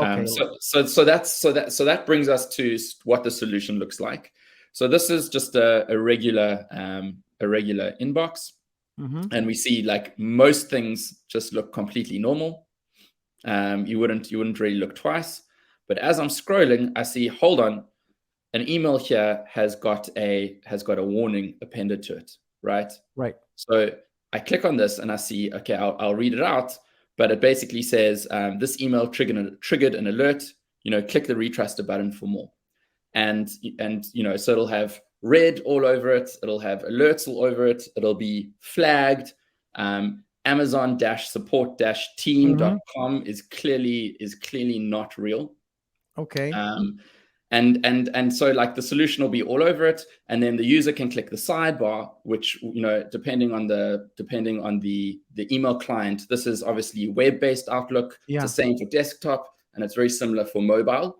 Okay. So that brings us to what the solution looks like. So this is just a regular inbox, and we see like most things just look completely normal. You wouldn't really look twice. But as I'm scrolling, I see, hold on, an email here has got a warning appended to it, right? Right. So I click on this and I see, okay, I'll read it out, but it basically says this email triggered an alert. Click the retrusted button for more, and so it'll have red all over it. It'll have alerts all over it. It'll be flagged. Amazon-support-team.com is clearly not real. Okay. And so like the solution will be all over it, and then the user can click the sidebar, which depending on the email client. This is obviously web-based Outlook. Yeah. It's the same for desktop, and it's very similar for mobile.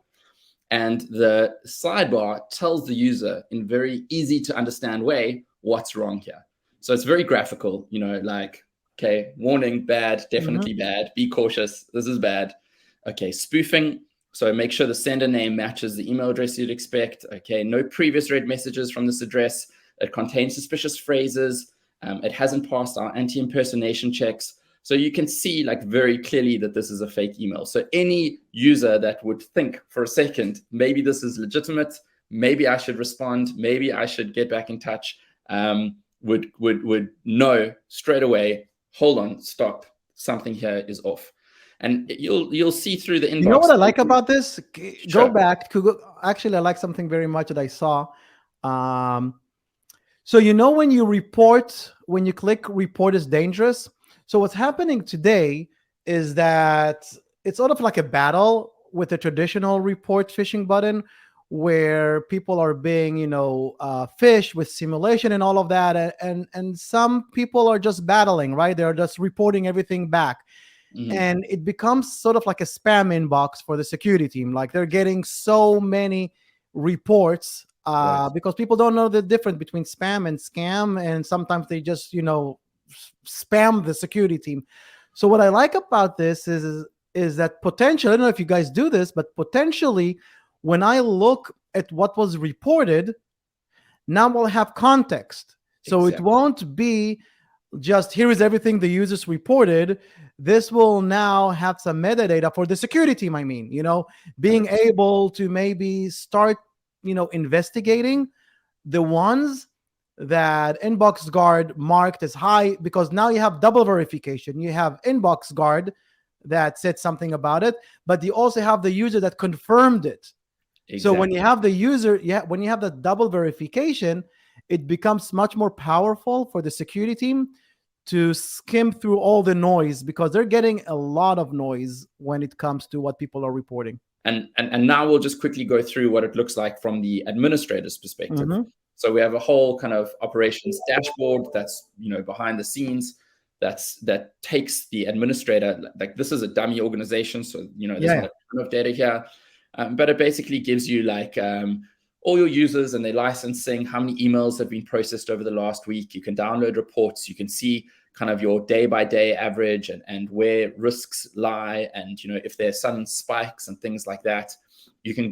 And the sidebar tells the user in very easy to understand way what's wrong here. So it's very graphical, like, okay, warning, bad, definitely bad, be cautious, this is bad. Okay, spoofing. So make sure the sender name matches the email address you'd expect. Okay, no previous read messages from this address. It contains suspicious phrases. It hasn't passed our anti-impersonation checks. So you can see like very clearly that this is a fake email. So any user that would think for a second, maybe this is legitimate, maybe I should respond, maybe I should get back in touch, would know straight away, hold on, stop, something here is off. And you'll see through the inbox. You know what I like about this? Sure. Go back. Actually, I like something very much that I saw. So when you report, when you click report is dangerous. So what's happening today is that it's sort of like a battle with the traditional report phishing button, where people are being, phished with simulation and all of that. And some people are just battling, right? They're just reporting everything back. And it becomes sort of like a spam inbox for the security team. Like they're getting so many reports because people don't know the difference between spam and scam. And sometimes they just, spam the security team. So what I like about this is that potentially, I don't know if you guys do this, but potentially when I look at what was reported, now we'll have context. So It won't be just here is everything the users reported. This will now have some metadata for the security team. I mean, being able to maybe start, investigating the ones that Inbox Guard marked as high, because now you have double verification. You have Inbox Guard that said something about it, but you also have the user that confirmed it. So when you have the user, when you have the double verification, it becomes much more powerful for the security team to skim through all the noise, because they're getting a lot of noise when it comes to what people are reporting. And now we'll just quickly go through what it looks like from the administrator's perspective. So we have a whole kind of operations dashboard that's behind the scenes, that takes the administrator, like this is a dummy organization, so there's not a ton of data here, but it basically gives you like all your users and their licensing, how many emails have been processed over the last week. You can download reports. You can see kind of your day-by-day average and where risks lie, and if there's sudden spikes and things like that. You can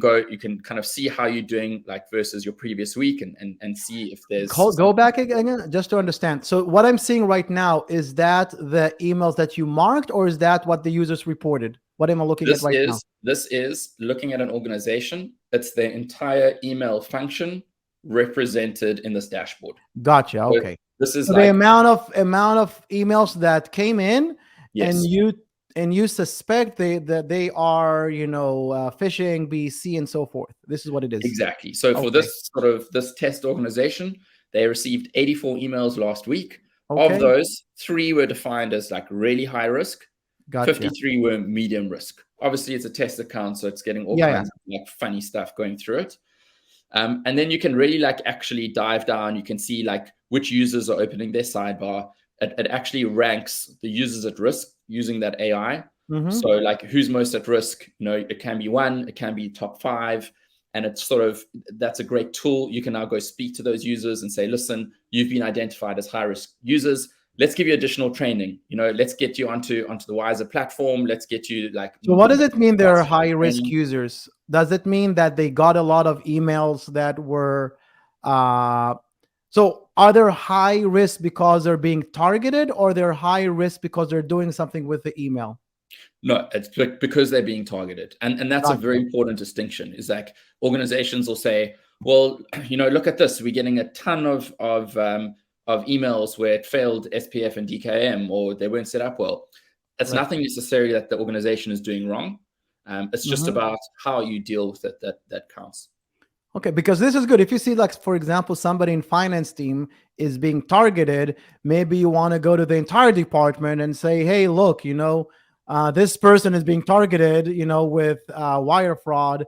kind of see how you're doing like versus your previous week, and see if there's go back again just to understand. So what I'm seeing right now, is that the emails that you marked, or is that what the users reported? What am I looking at right now? This is looking at an organization. It's their entire email function represented in this dashboard. Gotcha. Okay. So this is so like the amount of emails that came in, yes. and you suspect that they are, phishing, BC, and so forth. This is what it is. Exactly. So for this test organization, they received 84 emails last week. Okay. Of those, 3 were defined as like really high risk. Gotcha. 53 were medium risk. Obviously, it's a test account, so it's getting all kinds of like funny stuff going through it. And then you can really like actually dive down. You can see like which users are opening their sidebar. It actually ranks the users at risk using that AI. So like who's most at risk, it can be 1, it can be top 5. And it's that's a great tool. You can now go speak to those users and say, listen, you've been identified as high risk users. let's give you additional training. Let's get you onto the Wizer platform. Let's get you like. So what does it mean they're faster high risk training. users? Does it mean that they got a lot of emails that were so are they high risk because they're being targeted, or they're high risk because they're doing something with the email? No, it's because they're being targeted. And that's a very Gotcha. important distinction, is like organizations will say, well, look at this. We're getting a ton of emails where it failed SPF and DKM, or they weren't set up well. It's Right. nothing necessarily that the organization is doing wrong. It's just Mhm. about how you deal with it that counts. Okay, because this is good. If you see, like, for example, somebody in finance team is being targeted, maybe you want to go to the entire department and say, hey, look, this person is being targeted, with wire fraud.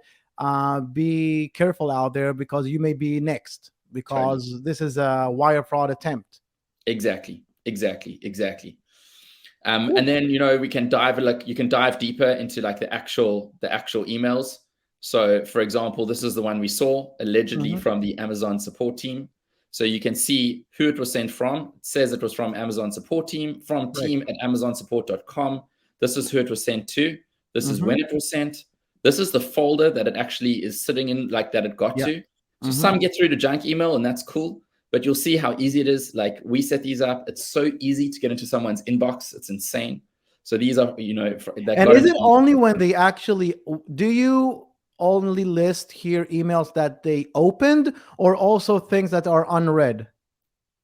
Be careful out there because you may be next, Totally. because this is a wire fraud attempt. Exactly. Cool. And then we can you can dive deeper into like the actual emails. So for example, this is the one we saw allegedly Mhm. from the Amazon support team. So you can see who it was sent from. It says it was from Amazon support team, from Right. team@amazonsupport.com. This is who it was sent to. This is Mhm. when it was sent. This is the folder that it actually is sitting in, like that it got Yeah. to. So Mhm. some get through to junk email, and that's cool. But you'll see how easy it is. Like, we set these up. It's so easy to get into someone's inbox. It's insane. So these are, that And got to is it be only when they actually do you only list here emails that they opened, or also things that are unread?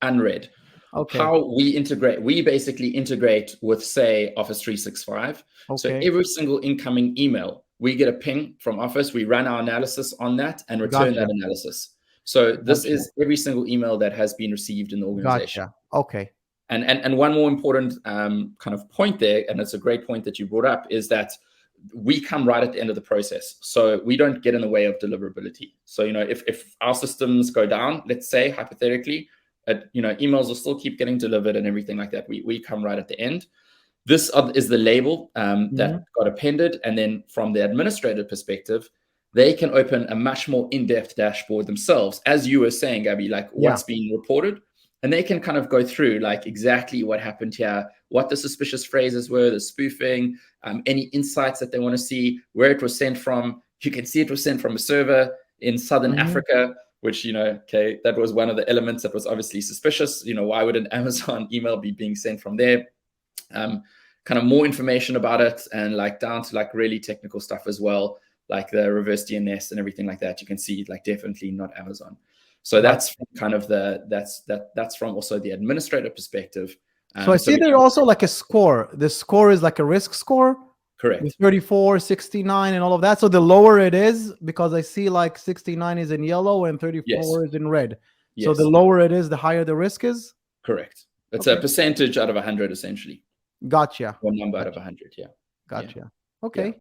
unread. Okay. How we basically integrate with, say, Office 365. So Okay. every single incoming email, we get a ping from Office, we run our analysis on that and return that Gotcha. analysis. So this Gotcha. is every single email that has been received in the organization. Gotcha. Okay. And one more important kind of point there, and it's a great point that you brought up, is that we come right at the end of the process. So we don't get in the way of deliverability. So, if our systems go down, let's say hypothetically, emails will still keep getting delivered and everything like that. We come right at the end. This is the label Mhm. that got appended. And then from the administrator perspective, they can open a much more in-depth dashboard themselves, as you were saying, Gabby, like Yeah. what's being reported. And they can kind of go through like exactly what happened here, what the suspicious phrases were, the spoofing, any insights that they want to see, where it was sent from. You can see it was sent from a server in Southern Mhm. Africa, which, okay, that was one of the elements that was obviously suspicious. Why would an Amazon email be being sent from there? Kind of more information about it, and like down to like really technical stuff as well, like the reverse DNS and everything like that. You can see like definitely not Amazon. So that's Gotcha. kind of that's from also the administrator perspective. So I So see we there's can, also like a score. The score is like a risk score with correct. 34, 69, and all of that. So the lower it is, because I see like 69 is in yellow and Yes. 34 is in red. So the Yes. lower it is, the higher the risk is. Correct. It's a Okay. percentage out of 100, essentially, Gotcha. or number out of Gotcha. 100. Yeah. Yeah. Gotcha. Yeah. Okay.